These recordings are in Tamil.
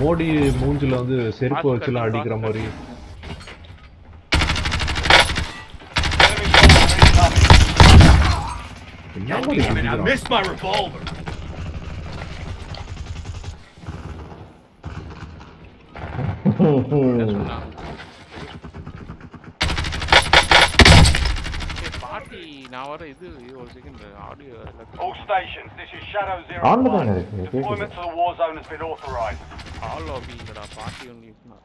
மோடி மூஞ்சில வந்து செருப்பு வச்சுலாம் அடிக்கிற மாதிரி. I missed my revolver. party now or idu or second audio all stations, this is Shadow 01. Deployment to the war zone has been authorized. all lobby ingada party only isna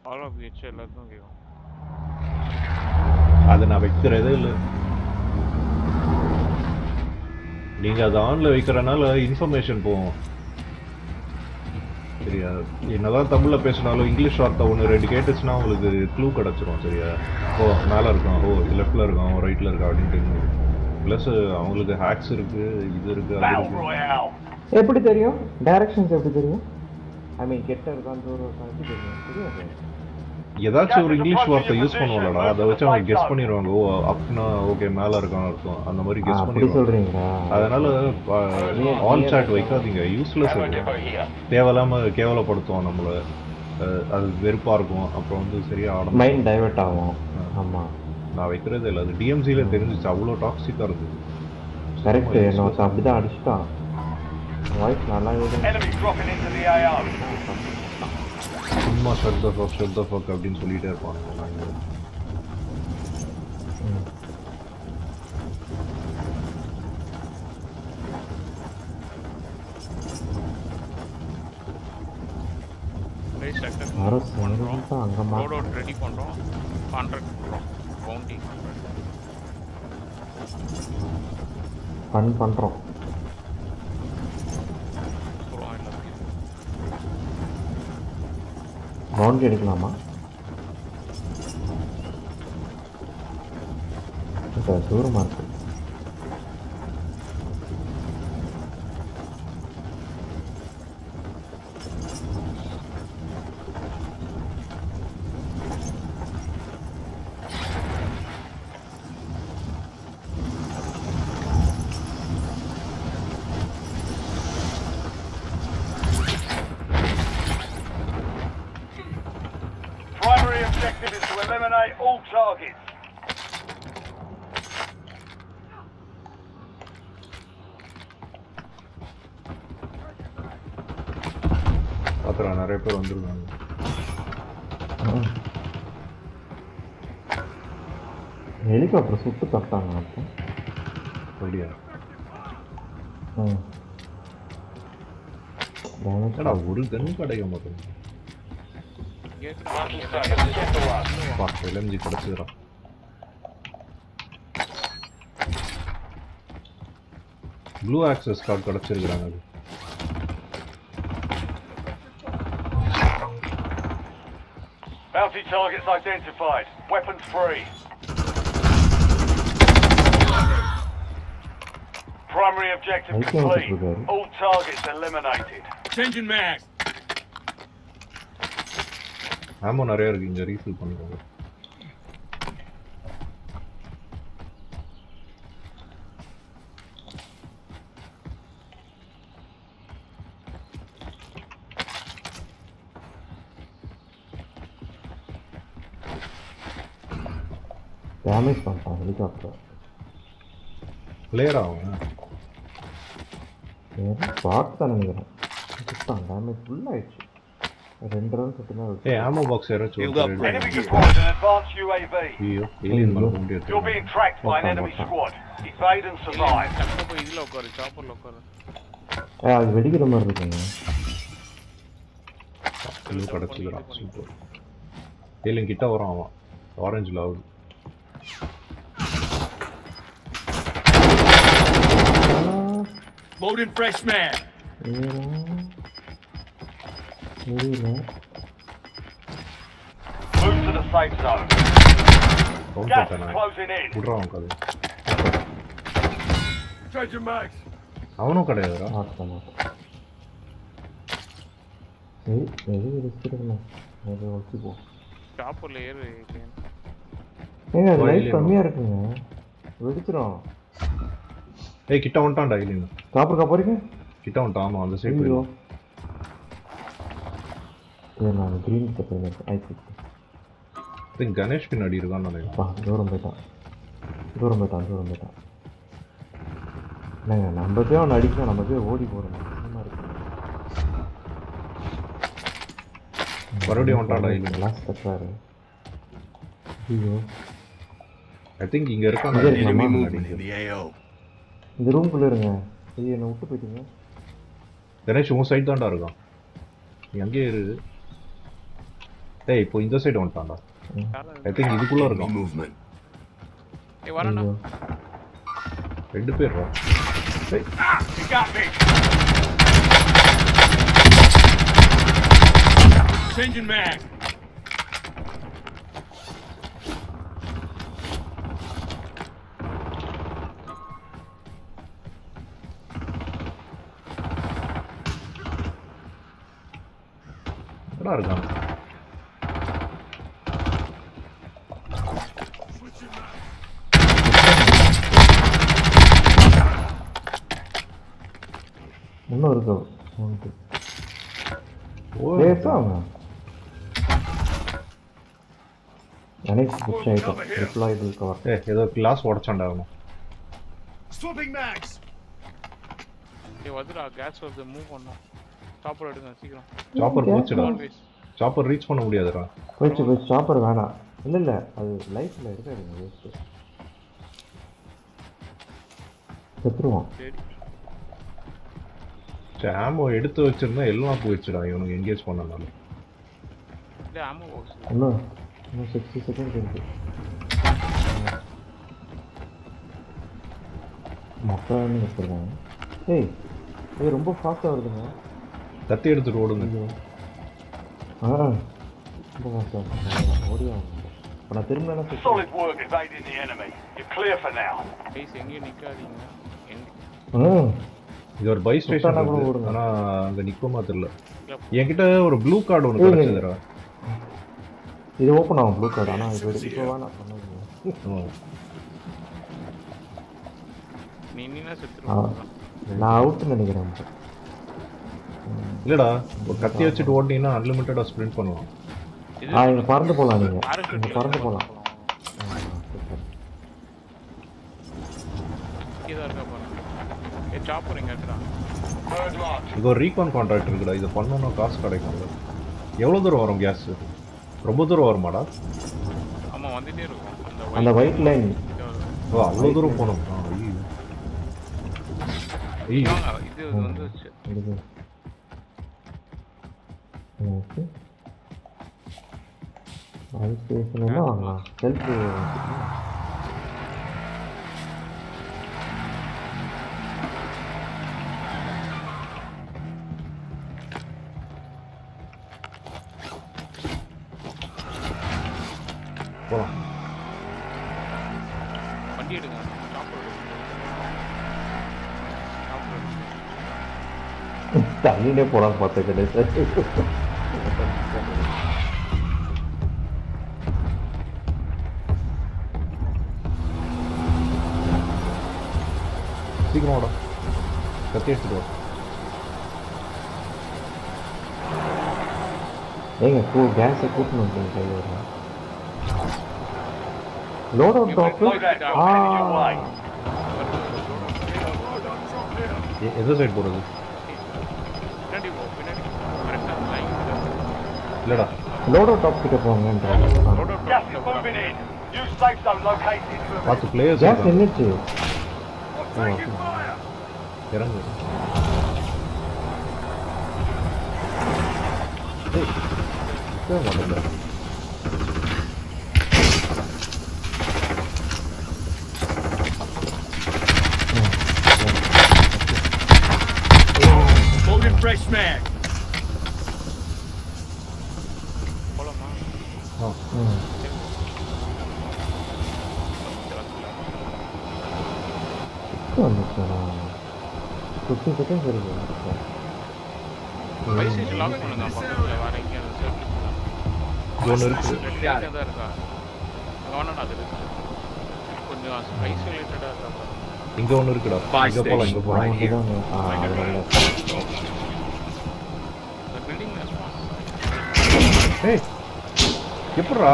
all of which எல்லாரும் கேக்கும் அத நான் வைக்கிறதே இல்ல. நீங்க அத ஆன்ல வைக்கிறனால இன்ஃபர்மேஷன் போகும். சரியா? என்னதான் தமிழ்ல பேசினாலும் இங்கிலீஷ் வார்த்தை ஒன்று ரெண்டு கேட்டுச்சுன்னா உங்களுக்கு க்ளூ கிடச்சிரும். சரியா? ஓ மேலே இருக்கான், ஓ லெஃப்டில் இருக்கான், ஓ ரைட்டில் இருக்கா அப்படின்ட்டு. ப்ளஸ் அவங்களுக்கு ஹேக்ஸ் இருக்கு, இது இருக்கு, அது இருக்கு. எப்படி தெரியும்? டைரக்ஷன்ஸ் எப்படி தெரியும்? ஐ மீன் கெட்ட இருக்கான், தூரம் இருக்கான், எப்படி தெரியும்? தெரியாது. ஏதாச்சும் ஒரு இங்கிலீஷ் வார்த்தை யூஸ் பண்ணுவோம்லடா, அதை வச்சு அவங்க கெஸ் பண்ணிடுவாங்க. ஓ அப்னா ஓகே மேலே இருக்கான்னு இருக்கும், அந்த மாதிரி கெஸ் பண்ணி சொல்றீங்களா? அதனால ஆன் சாட் வைக்காதீங்க, யூஸ்லெஸ். தேவையில்லாம கேவலப்படுத்துவோம் நம்மள, அது வெறுப்பா இருக்கும். அப்புறம் வந்து சரியா ஆடும், மைண்ட் டைவர்ட் ஆகும். ஆமா, நான் வைக்கிறதே இல்லை. அது டிஎம்சில தெரிஞ்சிச்சு, அவ்வளோ டாக்ஸிக்கா இருக்கு. கரெக்ட், நான் அப்படிதான் அடிச்சுட்டான். வாய்ஸ் நல்லா சும்மா ஷட் த ஃபக் அப்படின்னு சொல்லிட்டே இருப்பாங்க. ரெடி பண்றோம், கான்ட்ராக்ட் பண்றோம், கவுண்டிங் பண்றோம். பவுண்டரி எடுக்கலாமா? தூரமா இருக்கு. Primary objective is to eliminate all targets. Patra நிறைய பேர் வந்துருக்காங்க. ஹெலிகாப்டர் சுட்டு தட்டாங்க அப்படியா? ஒரு கன் கிடைக்க மாட்டேன். LMG கிடைச்சிடுறான். ப்ளூ ஆக்சஸ் கார்டு கிடைச்சிருக்கிறாங்க. அது Bounty targets identified. Weapons free. Primary objective complete. All targets eliminated. Changing mag. ஆமா நிறைய இருக்கு, இங்க ரீஃபில் பண்ணிக்கோங்க. டேமேஜ் பண்ணிட்டான் ஹெலிகாப்டர். கிளியர் ஆகும். பார்த்து தான் நினைக்கிறேன். டேமேஜ் ஃபுல் ஆயிடுச்சு. 2 ரன் சுட்டுனா ஏய் ஆமோ பாக்ஸ் யாராச்சும் enemy deployed an advanced UAV. ஐயோ ஏலியன் மேல கொண்டு எடுத்து. You're being tracked by an enemy squad. Evade and survive. நம்ம போய் இதுல உட்காரு, சாப்பர்ல உட்காரு. அது வெடிக்கிற மாதிரி இருக்குங்க. இது கடச்சிடுறான். சூப்பர். ஏலியன் கிட்ட வரான் அவன். ஆரஞ்சுல ஆகுது. Loading fresh man. Move to the safe zone. Gas is closing in. குட்றான் கதை. Changing mags. அவனும் கிடையாதுடா. ஆமா. ஏய் ரிஸ்க் எடுக்கணும். அது ஓகே போ. சாப்பர்ல ஏறு. ஏங்க லைட் கம்மியா இருக்குங்க. வெடிச்சிரும். ஏய் கிட்ட வந்துட்டான்டா ஏலியன். சாப்பர்க்கா போறீங்க? கிட்ட வந்துட்டான். ஆமா அந்த சைடு போய். நான் க்ரீன் போய் ஆயிடுச்சு. கணேஷ் பின்னாடி இருக்கான்னு நினைக்கிறேன். தூரம் போயிட்டான். இல்லைங்க நம்ம போய் அவனை அடிக்கணும், நம்ம போய் ஓடி போகிறோம். மறுபடியும் வந்துட்டான்டா இல்லை லாஸ்ட் தப்பாரு. ஐயோ ஐ திங்க் இங்கே இருக்கான். இந்த ரூம்குள்ளே இருங்க. ஐயோ என்னை விட்டு போயிட்டீங்க. கணேஷ் உன் சைடு தான்டா இருக்கான். நீ அங்கேயே இரு. டேய் இப்போ இந்த சைடு வந்துட்டான்டா. ஐ திங்க் இதுக்குள்ளே இருக்கான். ரெண்டு பேர் Changing mag. நல்லா இருக்கான். இன்னும் இருக்கு. கணேஷ் புஷ் ஆயிட்டோம். Deployable cover. ஏதோ கிளாஸ் உடைச்சாண்டா அவன். Swapping mags. வந்துடா கேஸ் வந்து மூவ் பண்ணோம். சாப்பர் எடுங்க சீக்கிரம். சாப்பர் போச்சுடா. சாப்பர் ரீச் பண்ண முடியாதுடா. போச்சு சாப்பர் வேணாம். இல்ல அது லைஃப்ல இருக்காதுங்க வேஸ்ட். செத்துருவான். ஆமோ எடுத்து வச்சிருந்தா எல்லாம் போயிடுச்சுடா இவனுக்கு என்கேஜ் பண்ணனால. இல்ல ஆமோ போச்சு. இன்னும் 60 செகண்ட்ஸ் இருக்கு. மொத்தம் வச்சிருக்காங்க. ஏய் இது ரொம்ப ஃபாஸ்டா வருதுங்க. கத்தி எடுத்துட்டு ஓடுங்க. ரொம்ப ஃபாஸ்டா ஓடியா. நான் திரும்ப என்ன Solid work evading the enemy. You're clear for now. Guys எங்க நிக்காதீங்க. இது ஒரு பை ஸ்டேஷன் ஆனா அங்க நிக்குமா தெரியல. என்கிட்ட ஒரு ப்ளூ கார்டு ஒன்னு கிடைச்சதுடா. இது ஓபன் ஆகும் ப்ளூ கார்டு. ஆனா இது இப்போ வேணா சொன்னது. நீனா செத்துறோம். நான் அவுட் நினைக்கிறேன். இல்லடா ஒரு கத்தி வச்சிட்டு ஓடினா அன்லிமிட்டடா ஸ்ப்ரிண்ட் பண்ணுவான். இங்க பறந்து போலாம் நீங்க. இங்க பறந்து போலாம். இதா இருக்கா பாருங்க. ஏ சாப்பர் எங்க இருக்கடா? இது ஒரு ரீகான் கான்ட்ராக்ட் இருக்குடா. இத பண்ணனும் காசு கிடைக்கும். எவ்வளவு தூரம் வரும் கேஸ்? ரொம்ப தூரம் வருமாடா? ஆமா வந்துட்டே இருக்கும். அந்த ஒயிட் லைன். ஓ அவ்வளவு தூரம் போணும். இது வந்து ஓகே. அது ஸ்டேஷன்ல செல்ஃப் போலாம். வண்டி எடுங்க. தண்ணிலே போலாம் பார்த்தேன். சீக்கிரம் ஓட. கத்தி எடுத்துட்டு வா. ஏங்க கேஸ் கூட்டணும் வந்து கையோட. Load out top. எந்த சைடு போறது? பின்னாடி போ. பின்னாடி கரெக்ட்டா லைன். இல்லடா லோட் அவுட் டாப் கிட்ட போங்கன்ற. Loadout Gas is moving in. New safe zone located. பாத்து பிளேயர்ஸ் கேஸ் நின்னுச்சு. இறங்கு. ஏய் மாட்டல. Loading fresh mag. போலாமா? வந்துச்சா 50 செகண்ட்ஸ் இருக்கு. பைசைஸ் லாக் பண்ணுங்க. பக்கத்துல வேற எங்க சர்ச் ஒன்னு இருக்கு. ரெடியா தான் இருக்கா? கவனம் அது இருக்கு. கொஞ்சம் ஐசோலேட்டடா இருக்கா? இங்க ஒன்னு இருக்குடா. இங்க போலாம். இங்க போலாம். இந்த பில்டிங்ல ஏய் எப்பறா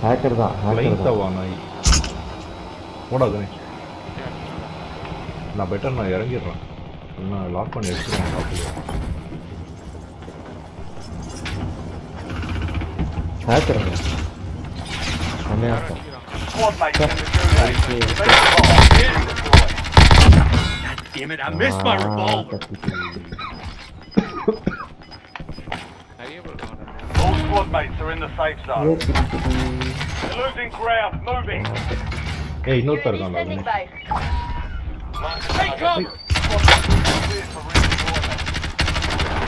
ஹேக்கர் தான் லைட்டா வா நாய் போடாதே நான் பெட்டர் நான் இறங்கிடுறேன் நான் லாக் பண்ணி எடுத்துறேன் பாத்துக்கலாம் hacker Anna Squad mates in the gulag. Damn it, I missed my revolver. All squad mates are in the safe zone. They're losing ground. Moving. ஏய் இன்னொருத்தர் இருக்கான்டா Sending base. Take cover! Squad mates are cleared for redeployment.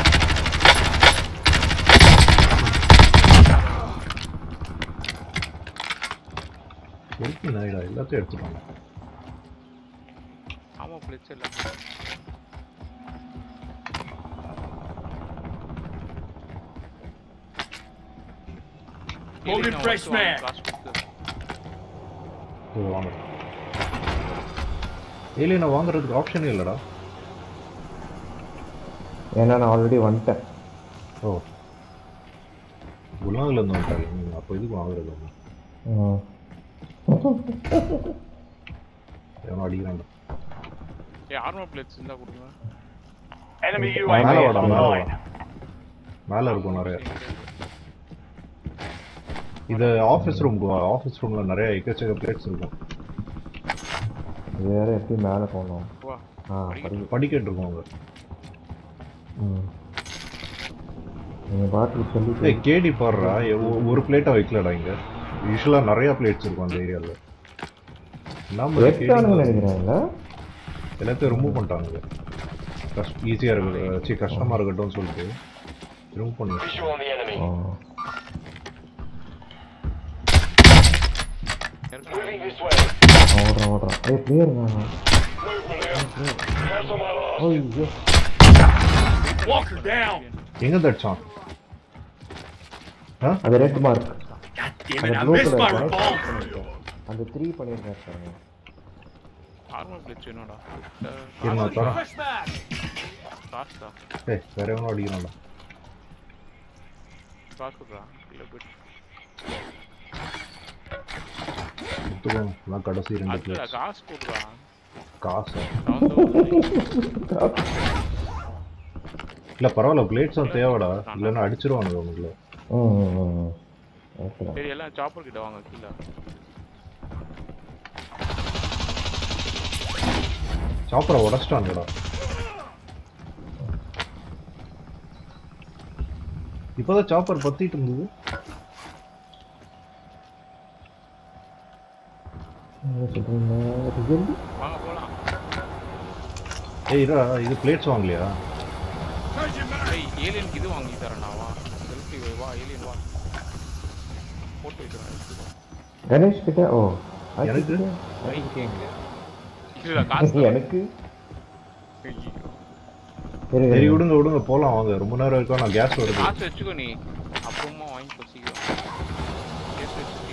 எல்பி நாய்டா எல்லாத்தையும் எடுத்துட்டாங்க ஆமா பிளேஸ் இல்ல Loading fresh mag. இது வாங்க ஏலியனை வாங்குறதுக்கு ஆப்ஷனே இல்லடா ஏன்னா நான் ஆல்ரெடி வந்துட்டேன் ஓ குலாங்ல இருந்து வந்துட்டாங்க நீங்க அப்போ இதுக்கு வாங்குறது எவனோ அடிக்கிறான்டா ஏய் ஆர்மர் பிளேட்ஸ் இருந்தா கொடுங்க Enemy மேல UAV வாடா மேல online. வாடா மேல இருக்கும் நிறைய இது ஆஃபீஸ் ரூம்ல நிறைய எக்கச்சக்க பிளேட்ஸ் இருக்கும் வேற எப்படி மேலே போகணும் வா படிக்கட்டு இருக்கும் அங்க நீங்கள் பாட்டில் சொல்லி ஏய் கேடி பாடுறா ஒரு பிளேட்டா வைக்கலடா இங்க யூஸ்வலா நிறைய பிளேட்ஸ் இருக்கும் அந்த ஏரியால நம்ம எடுத்தானுங்க நினைக்கிறேன்ல எல்லாத்தையும் ரிமூவ் பண்ணிட்டாங்க ஈஸியா இருக்கு கஷ்டமா இருக்கட்டும்னு சொல்லிட்டு ரிமூவ் பண்ணி Visual on the enemy. Moving this way. ஓடுறான் ஏய் பிளேயருங்க Cancel my loss. ஓய்யோ Walker down! எங்க தட்சான் அது red mark Damn it, I missed my revolver! அந்த 3 பண்ணிருக்காரு பாருங்க ஆர்மர் பிளேட்ஸ் என்னடா இருங்க தர Fresh mag! காஸ்டா ஏய் வேற எவனோ அடிக்கிறான்டா காசு கொடுறா இல்ல பிட் எடுத்துக்கோங்க நான் கடைசி ரெண்டு அதுல பிளேட்ஸ் காசு கொடுறா காசு ரவுண்ட் இல்ல பரவாயில்ல பிளேட்ஸும் தேவைடா இல்லைன்னா அடிச்சிருவானுங்க உங்களை சரி எல்லாம் சாப்பர் கிட்ட வாங்க கீழ சாப்பரை உடச்சிட்டானுங்கடா இப்போதான் சாப்பர் பத்திட்டு இருந்தது வாங்க போலாம் ஏய் இது பிளேட்ஸ் வாங்கலையா ஏய் ஏலியனுக்கு இது வாங்கி தரேன்டா வா செல்ஃபி வா ஏலியன் வா போட்டு வைக்கிறேன் கணேஷ் கிட்ட ஓ எனக்கு இல்ல காசு எனக்கு சரி விடுங்க போலாம் வாங்க ரொம்ப நேரம் இருக்கா நான் கேஸ் வருது காசு வச்சுக்கோ நீ அப்புறமா வாங்கிக்கோ சீக்கிரம் கேஸ் வச்சுக்கோ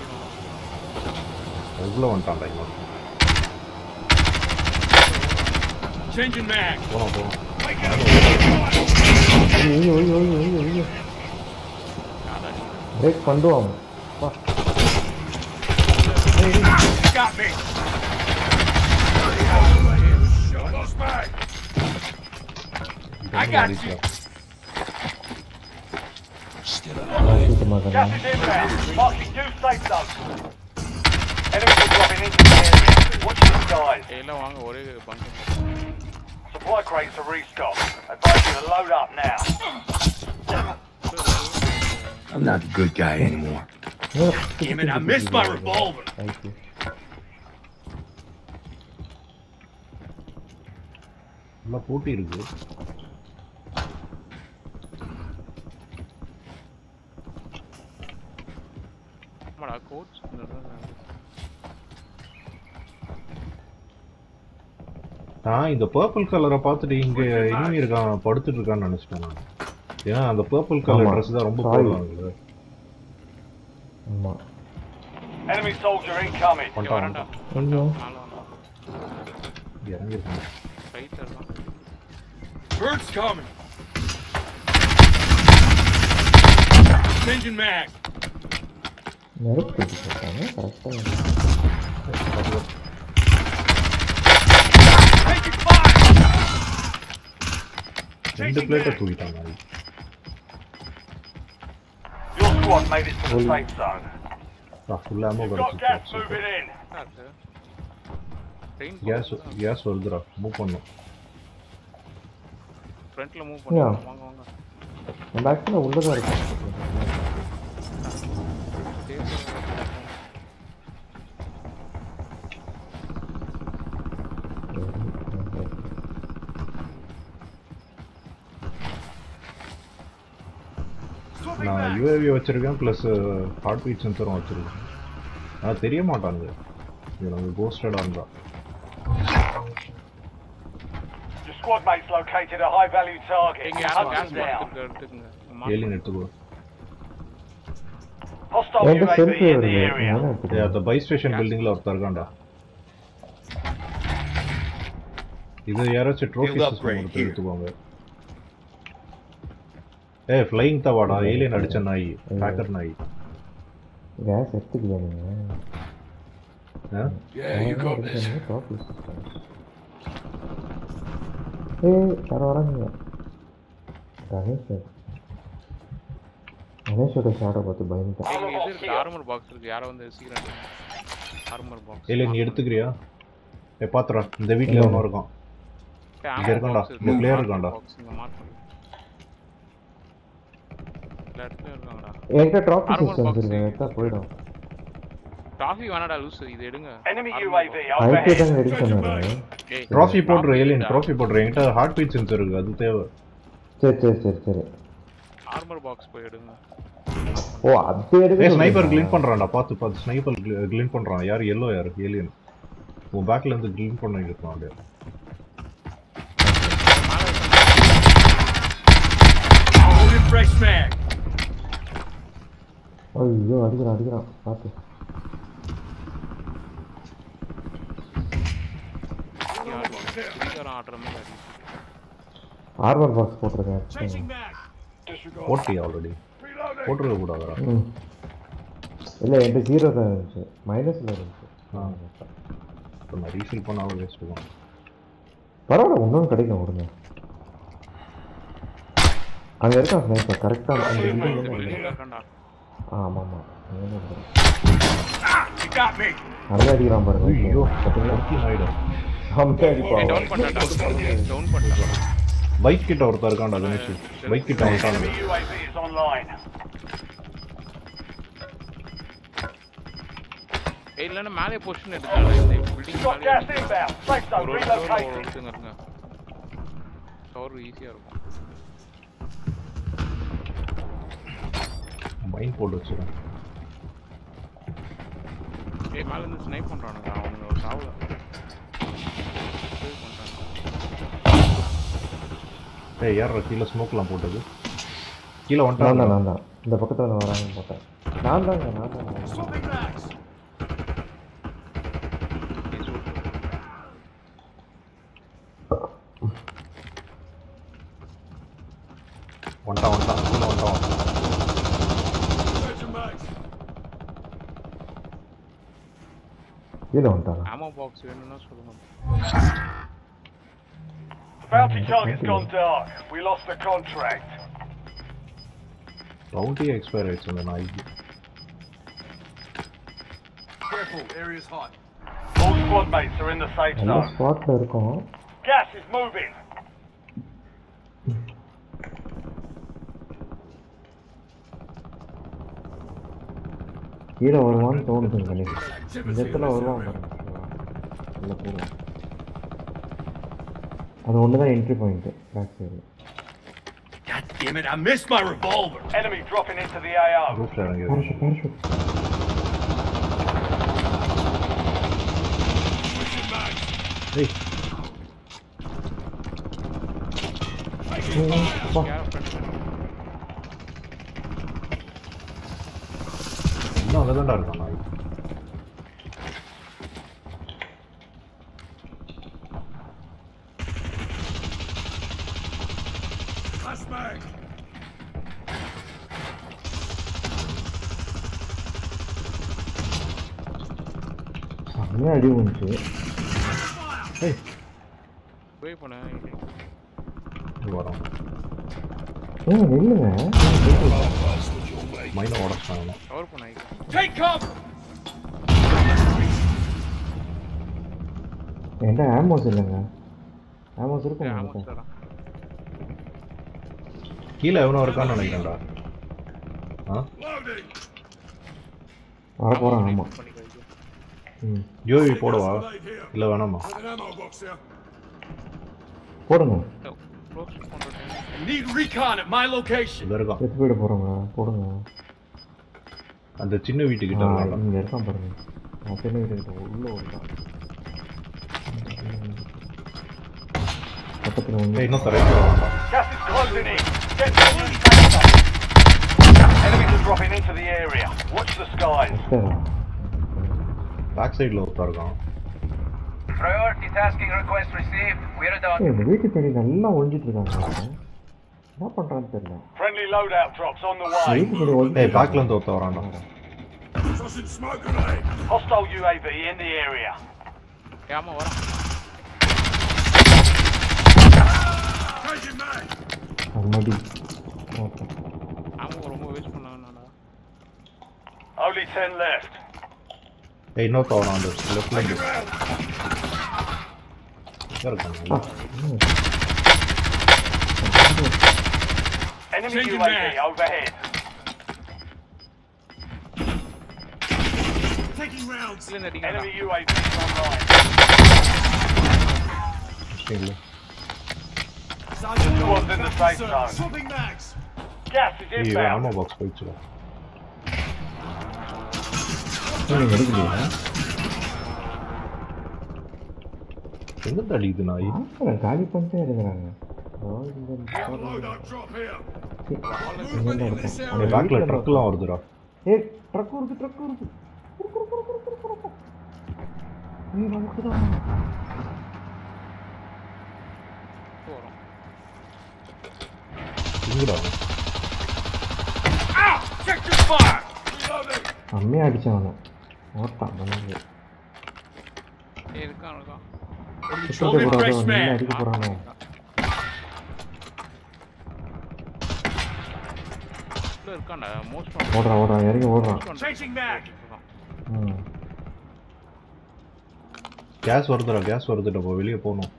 உள்ள வந்துட்டான்டா இன்னும் Changing mag! போலாம் ஐயோ பிரேக் பண்ணுவான் Got me! Those mag! I got you! Gas is inbound. Marking new safe zone. Enemies are dropping into the area. Watch your skies. எல்லாம் வாங்க ஒரே பங்கு Supply crates are restocked. Advise you to load up now. I'm not the good guy anymore. Damn it, I missed my revolver! Thank you நல்லா போட்டி இருக்கு ஆமாடா கோச் நான் இந்த பர்பிள் கலரை பார்த்துட்டு இங்க இன்னும் இருக்கான் படுத்துட்டு இருக்கான்னு நினைச்சிட்டேன் நான் ஏன்னா அந்த பர்பிள் கலர் ஆமா. ட்ரெஸ் தான் ரொம்ப Sorry. போடுவாங்க ஆமா Enemy soldier incoming. வரேன்டா ஐயோ இறங்கிருக்காங்க ஃபைட்டர் தான் Bird's coming! Changing mag. நெருப்பு போட்டாங்க கரெக்டாக. Taking fire. ரெண்டு பிளேட்டை தூக்கிட்டாங்க. Your squad made it to the safe zone. Full ammo Got gas கிடைச்சிச்சு. moving in. ட்ரெயின் கேஸ் வருதுடா, மூவ் பண்ணும். ஃப்ரண்ட்ல மூவ் பண்ணுங்க. வாங்க வாங்க. நம்ம ஆக்சுவலாக உள்ளே தான் இருக்கோம். நான் யூஏவி வச்சிருக்கேன், ப்ளஸ் ஹார்ட் பீட் சென்சரும் வச்சிருக்கேன். ஆனால் தெரிய மாட்டாங்க, இது நமக்கு கோஸ்டடாக இருந்தா. Your squad mates located a high value target. எங்க யாரோ Hunt கேஸ் them down. எடுத்துக்கங்க. ஏலியன் எடுத்துக்கோ. Hostile என்கிட்ட UAV செல்ஃபி in the வருது, area. நானே எடுத்துக்கிறேன். அந்த பை ஸ்டேஷன் பில்டிங்கில் ஒருத்தர் இருக்கான்டா. இது யாராச்சும் ட்ரோஃபி சிஸ்டம் கொடுத்து எடுத்துக்கோங்க. ஃப்ளைங் தவாடா, ஏலியன் அடிச்ச நாய், ஹேக்கர் நாய். கேஸ் எடுத்துக்கலையா நீங்கள்? Yeah, you got this. யாரும் வராங்க. கணேஷோட ஷாடை பார்த்து பயந்துட்டேன். எங்க இது இருக்கு, ஆர்மர் பாக்ஸ் இருக்கு. யாரோ வந்து சீக்கிரம் ஆர்மர் பாக்ஸ். ஏலியன் நீ எடுத்துக்கிறியா? பாத்துறா, இந்த வீட்டில் ஒன்றும் இருக்கும். இங்க இருக்கான்டா, இந்த பிளேயர் இருக்கான்டா. இங்க மார்க் பண்ணு. எல்லா இடத்துலயும் இருக்காங்கடா. என்கிட்ட ட்ராஃபி சிஸ்டம் இருக்கு, எடுத்தா போயிடும். ட்ராஃபி வேணாடா லூஸ், இது எடுங்க. Enemy UAV ஐடி overhead. தான் எடுக்க சொன்னாரு. டேய் ட்ராஃபி போடுற ஏலியன், ட்ராஃபி போடுற. என்கிட்ட ஹார்ட் பீட் சென்சர் இருக்கு, அது தேவை. சரி சரி சரி சரி. ஆர்மர் பாக்ஸ் போய் எடுங்க. ஓ அது எடுக்க. ஸ்னைப்பர் கிளீன் பண்றான்டா, பார்த்து ஸ்னைப்பர் கிளீன் பண்றான். யார் எல்லோ, யார் ஏலியன். உன் பேக்ல இருந்து கிளீன் பண்ணி இருக்கான். அப்படியே Holding fresh mag. ஐயோ அடிக்கிறான் பார்த்து. சீக்கிரம் ஆடுற மாதிரி அடி. ஆர்மர் பாக்ஸ் போட்டிருக்கேன். Changing mag. போட்டி ஆல்ரெடி போட்டுருக்க கூடாதா? இல்லை என்கிட்ட 0 தான் இருந்துச்சு, மைனஸில் இருந்துச்சு. இப்போ நான் ரீஃபில் பண்ணாலும் வேஸ்ட்டு தான். பரவாயில்ல, இன்னொன்று கிடைக்கும் விடுங்க. அங்கே இருக்கான் ஸ்னைப்பர் கரெக்டாக அந்த வெளியில இருக்கான்டா. ஆமாம் ஆமாம் You got me. நல்லா அடிக்கிறான் பாருங்க. ஐயோ பார்த்தீங்களா? ஆயிடும். செம்மையா அடிப்பான். டவுன் பண்ணடா. டவுன் பண்ணடா. பைக் கிட்ட ஒருத்தர் இருக்கான்டா கணேஷ். பைக் கிட்ட வந்துட்டாங்க. Enemy UAV is online. ஏய் இல்லனா மேலே பொசிஷன் எடுக்கறடா. இந்த பில்டிங் Got மேலே. gas inbound. Safe zone relocated. எடுத்துங்க. கவர் ஈஸியா இருக்கும். மைண்ட் போட்டு வச்சிருக்கேன். ஏய் மேல இருந்து ஸ்னைப் பண்றானுங்க. அவங்க ஒரு சாவுல. ஏய் யாரா கீழே ஸ்மோக்லாம் போட்டது? கீழே நான் வந்துட்டாங்க. தான் நான் தான் இந்த பக்கத்தில் வராங்கன்னு போட்டேன். நான் தாங்க. Swapping mags. வந்துட்டான் கீழே வந்துட்டான். Changing mags. கீழே வந்துட்டாங்க. ஆமோ பாக்ஸ் வேணும்னா சொல்லுங்க. Bounty target's gone dark. We lost the contract. ரவுண்டே எக்ஸ்பயர் ஆயிடுச்சு அந்த நாய்க்கு. Careful, area's hot. All squad mates are in the safe எல்லா zone. ஸ்பாட்டில் இருக்கோம். Gas is moving. கீழே வருவான்னு தோணுதுங்க கணேஷ். இந்த இடத்துல வருவான் பாருங்க. உள்ள போடுவோம். அது ஒன்று தான் என்ட்ரி பாயிண்ட்டு பேக் சைடில். God damn it, I missed my revolver. Enemy dropping into the AO. ரூஃப்ல இறங்கி பேரஷூட். ஏய் இன்னும் அங்கே தான்டா இருக்கான் நாய். Flash mag. என்ன அடி வந்துச்சு போய் போனேன் வரோம் நில்லுங்க மைனை உடச்சிட்டாங்க கவர் பண்ண என்கிட்ட ஆமோஸ் இல்லைங்க ஆமோஸ் இருக்கு ஆமாம் சார் கீழே எவனோ இருக்கான்னு நினைக்கிறேன்டா வர போகிறான் ஆமாம் யூவி போடுவா இல்லை வேணாமா போடுங்க Need recon at my location. இதில் இருக்கான் செத்து போயிட போகிறோங்க போடுங்க அந்த சின்ன வீட்டுக்கிட்ட இருக்கான் இங்கே இருக்கான் பாருங்க சின்ன வீட்டுக்கிட்ட உள்ளே இருக்கான் பக்கத்தில் வந்து இன்னும் கரெக்டாக வேண்டாம் Gas is closing in. Get to the new safe zone. Enemies are dropping into the area. Watch the skies. Back சைடில் ஒருத்தா இருக்கான் Priority tasking request received. We're done. இந்த வீட்டு தேடி நல்லா ஒழிஞ்சிட்டு இருக்காங்க என்ன பண்ணுறான்னு தெரியல Friendly loadout drops on the way. வீட்டு தேடி ஒழிஞ்சு பேக்ல இருந்து ஒருத்தா வரான்டா Hostile UAV in the area. ஆமாம் வரான் அம்மடி ஆமாம் ரொம்ப வேஸ்ட் பண்ணாங்கண்ணா Only 10 left. இன்னொருத்தா வரான் அந்த லெஃப்ட்ல இருந்து இருக்காங்க Enemy UAV overhead. Taking rounds. இல்லை அடிக்கிறேன் Enemy UAV online. இல்லை Squad's in the safe zone. Swapping mags. Gas is இது inbound. ஆமா பாக்ஸ் போயிடுச்சுடா நீங்கள் எடுக்கலையா எங்க அடிக்குது நாய் காலி பண்ணிட்டே இருக்கிறாங்க Loadout drop here. அந்த பேக்ல ட்ரக்லாம் வருதுடா ஏ ட்ரக் வருது ட்ரக் வருது நீ நமக்கு தான் போகிறோம் இங்கடா Check your fire. Reloading. அம்மையாக அடித்தான் ஓட்டான் பண்ணி இருக்கான் இருக்கான் சுத்தத்தை கூடாது என்ன அடிக்க போகிறானோ இருக்காண்டா மோஸ்ட் ஓடுறான் இறங்கி ஓடுறான் Changing mag. ம் கேஸ் வருதுடா போ வெளியே போகணும்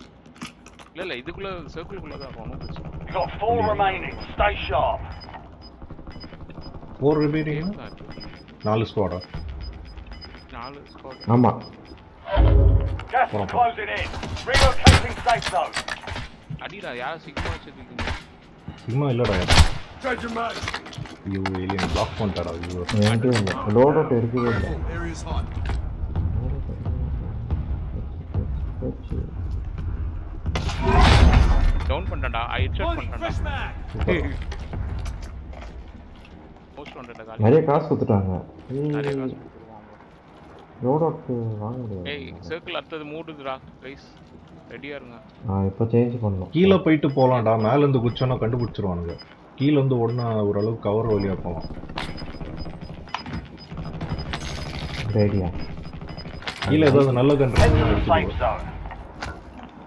இல்லை இதுக்குள்ளே சர்க்கிள்குள்ளே தான் இருக்கும் ஒன்றும் பிரச்சனை You've got 4 remaining. Stay sharp. 4 remaining 4 ஸ்குவாடா 4 squad ஆமாம் Gas is closing in. Relocating safe zone. அடிடா யார் சிக்மா வச்சிருக்கீங்க சும்மா இல்லடா Changing mag. ஐயோ ஏலியன் பிளாக் பண்ணிட்டாடா ஐயோ என்கிட்ட இல்லை லோட் அவுட் எடுக்கவே இல்லை Area's hot. டவுன் பண்ணிட்டேன்டா ஐ ஹெட்ஷாட் Loading பண்ணிட்டேன்டா fresh mag. மோஸ்ட் வாண்டட் காலி நிறைய காசு கொடுத்துட்டாங்க நிறைய காசு கொடுத்துருவாங்க லோட் அவுட் வாங்க முடியாது ஏய் சர்க்கிள் அடுத்தது மூடுதுடா கைஸ் ரெடியா இருங்க இப்போ சேஞ்ச் பண்ணணும் கீழே போயிட்டு போகலாம்டா மேலேருந்து குச்சோன்னா கண்டுபிடிச்சிருவானுங்க கீழே வந்து உடனே ஓரளவுக்கு கவர் வழியாக போகலாம் ஐடியா கீழே ஏதாவது நல்ல Head to the safe கண்டு zone.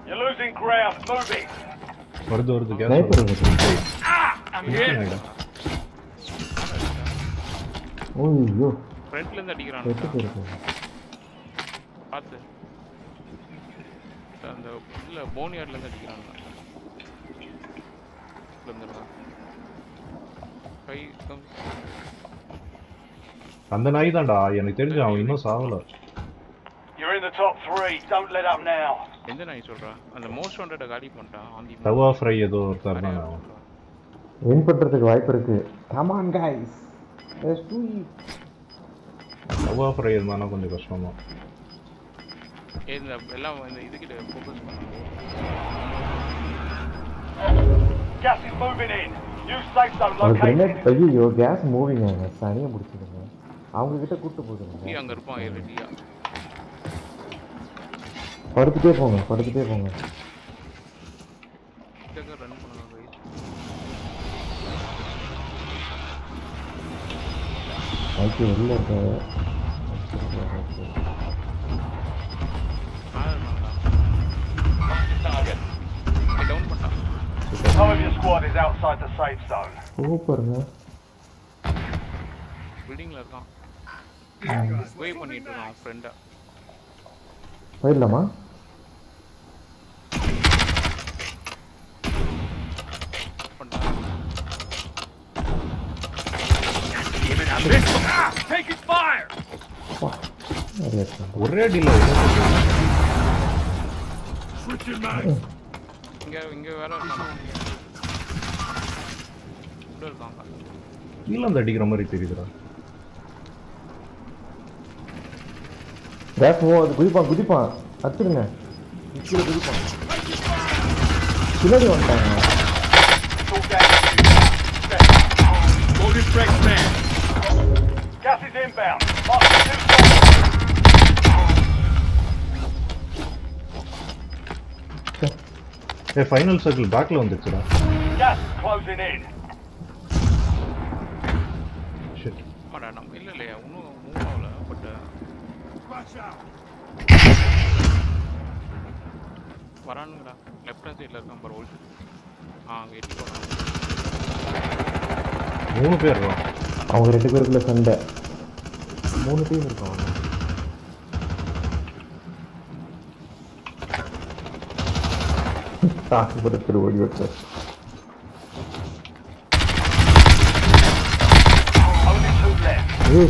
You're losing ground. Moving. வருது ஸ்னைப்பர் கேஸ் இருக்கு I'm here. ஓய்யோ ஃப்ரண்ட்ல இருந்து அடிக்கிறான் செத்து போயிருக்கு பார்த்து அந்த இல்ல போனியார்ல இருந்து அடிக்கிறான் வந்துடுறான் கை கம்ஸ் அந்த நாய் தான்டா எனக்கு தெரிஞ்சு அவன் இன்னும் சாகல You're in the top 3. Don't let up now. எந்த நாய் சொல்றா அந்த மோஸ்ட் வாண்டட் காலி பண்ணிட்டான் ஆன் தி தவா ஃப்ரை ஏதோ ஒருத்தர் தான் அவன் வின் பண்ணுறதுக்கு வாய்ப்பு இருக்கு come on guys let's to it தவா ஃப்ரை இருந்தானா கொஞ்சம் கஷ்டமா இந்த எல்லாம் இந்த இதுகிட்ட ஃபோக்கஸ் பண்ணுங்க Gas is moving in. New safe zone ஒரு located. கிரெனேட் ஐயோ கேஸ் மூவிங் ஆகுங்க தனியாக பிடிச்சிடுங்க அவங்க கிட்ட கூப்பிட்டு போகுதுங்க அங்க இருப்பான் ரெடியா படுத்துட்டே போங்க ரன் பண்ணுங்க கைஸ் ஓகே வெளில இருக்க squad is outside the safe zone. சூப்பருங்க. பில்டிங்ல இருக்கான். வெயிட் பண்ணிட்டு இருக்கான் ஃப்ரெண்ட. போயிடலாமா? Take his fire! ஒரே அடியில் இங்க வேற இருக்கான். உள்ள இருக்காங்க. கீழே வந்து அடிக்கிற மாதிரி தெரியுதுடா. அது குதிப்பான் அத்துருங்க. கீழே குதிப்பான். பின்னாடி வந்துட்டாங்க. Gas is inbound. Final circle பேக்ல வந்துச்சுடா. Gas is closing in. Shit. அட நம்ம இல்ல இன்னும் மூவ் ஆகல பட் வரானுங்கடா. லெஃப்ட் ஹேண்ட் சைடுல இருக்கான் பாரு ஓல்ட். அங்க எட்டி போறான். 3 பேர் இருக்கான். அவங்க 2 பேருக்குள்ள சண்டை. 3 டீம் இருக்காங்க. தாக்கு படுத்துட்டு ஓடி வச்சார்.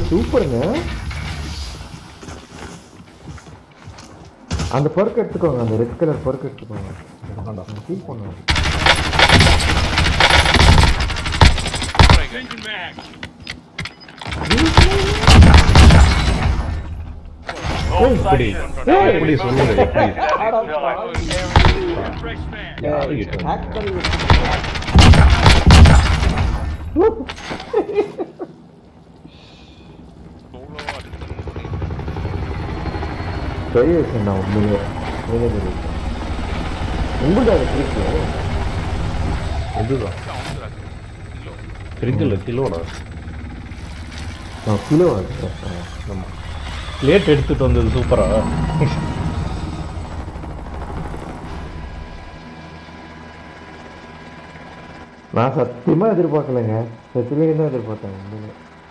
சூப்பருங்க. அந்த பர்க் எடுத்துக்கோங்க. அந்த ரெட் கலர் பர்க் எடுத்துக்கோங்க. ஃபீல் பண்ணுவாங்க. எப்படி சொல்லுங்க எப்படி பெரிய விஷயம் தான் உண்மையே. உங்களுக்கு அது பிடிக்கும். இதுதான் ஃப்ரிட்ஜில் கிலோடா. கிலோ நம்ம பிளேட் எடுத்துட்டு வந்தது சூப்பரா. நான் சத்தியமா எதிர்பார்க்கலைங்க. சத்தியமாக தான் எதிர்பார்த்தேன்.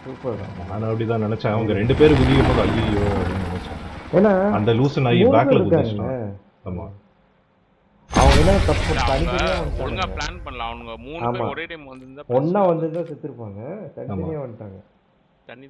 சூப்பர் தான். நான் அப்படிதான் நினைச்சேன். அவங்க 2 பேரும் குதிக்கும் போது ஐயோ அப்படின்னு நினைச்சேன். ஏன்னா அந்த லூசு நாய் பேக்ல குதிச்சிட்டான். ஆமா அவங்க என்ன தப்பு தனித்தனியா ஒழுங்கா பிளான் பண்ணலாம். அவனுங்க 3 பேர் ஒரே டைம் வந்திருந்தா ஒண்ணா வந்திருந்தா செத்துருப்பாங்க. தனித்தனியா வந்துட்டாங்க. தண்ணி